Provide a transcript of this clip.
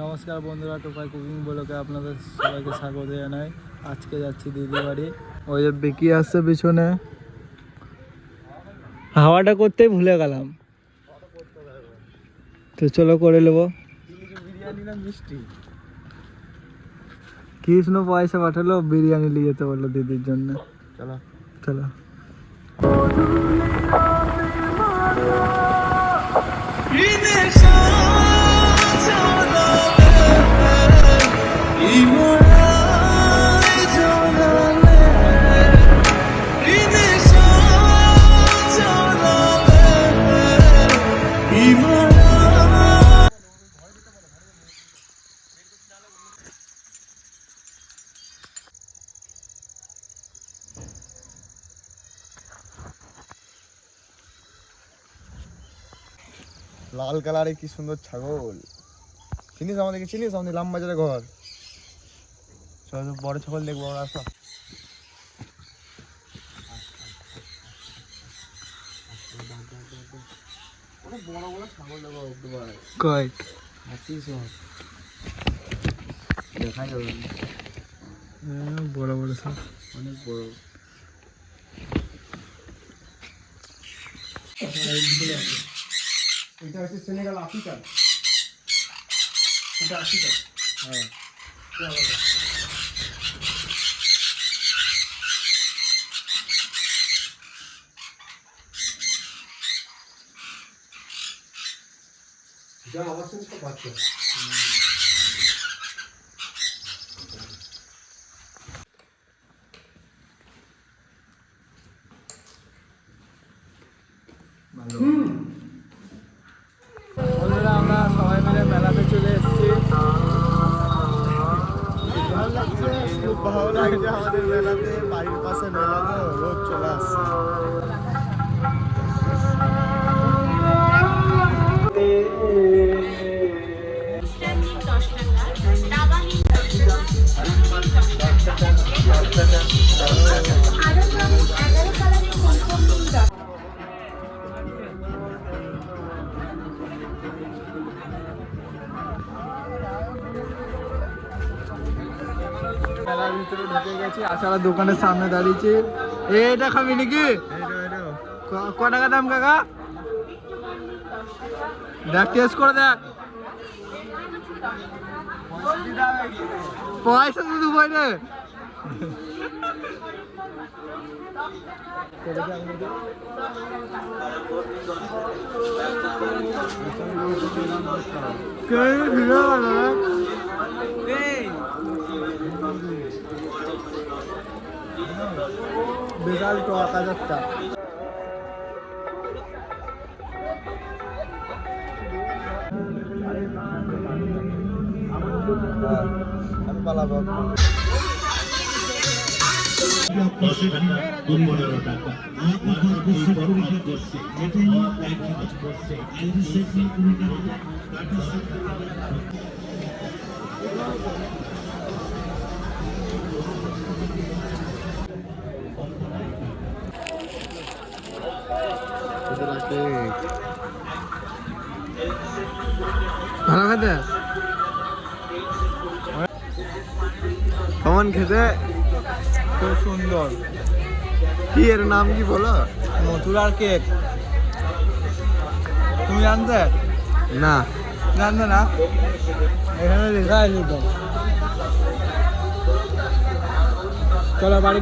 নমস্কার বন্ধুরা, টোপাই কুকিং ব্লগে আপনাদের সবাইকে স্বাগত জানাই। আজকে যাচ্ছি দিদি বাড়ি। ওই যে বিকি আসছে পিছনে, হাওয়াটা করতেই ভুলে গেলাম। তো চলো করে নেবো। বিরিয়ানি না মিষ্টি? কৃষ্ণ পয়সা পাঠালো, বিরিয়ানি নিয়ে যেতে বললো দিদির জন্য। চলো চলো। লাল কালারে কি সুন্দর ছাগল। চিনিস আমাদেরকে? চিনিস আমাদের লামবাজারের ঘর? চল বড় ছাগল দেখবো আমরা। আসো বড় বড় ছাগল দেখবো। কয়েক দেখা যাবে, বড় বড় সব, অনেক বড়। এটা হচ্ছে সেনেগাল আফ্রিকা। এটা আফ্রিকা। হ্যাঁ যা আওয়াজ শুনছো পাচ্ছো। বন্ধুরা আমরা সবাই মিলে মেলাতে চলে এসেছি। খুব ভালো লাগছে আমাদের মেলাতে। বাড়ির পাশে মেলা তো, রোজ চলে আসছে। মেলার ভিতরে ঢুকে গেছি, আসার দোকানের সামনে দাঁড়িয়েছি। এটা খাবি নাকি? ক টাকা দাম কাকা? দেখ, টেস্ট করে দেখ। পয়সা তো দুবাই রে। বিশাল টক একটা। আমি পালাবো। ভালো খেতে, কেমন খেতে? খুব সুন্দর। কি এর নাম কি বলো? মথুরার কেক। তুমি জানতে? না জানতে না? এখানে লেখা আছে তো। চলো বাড়ি।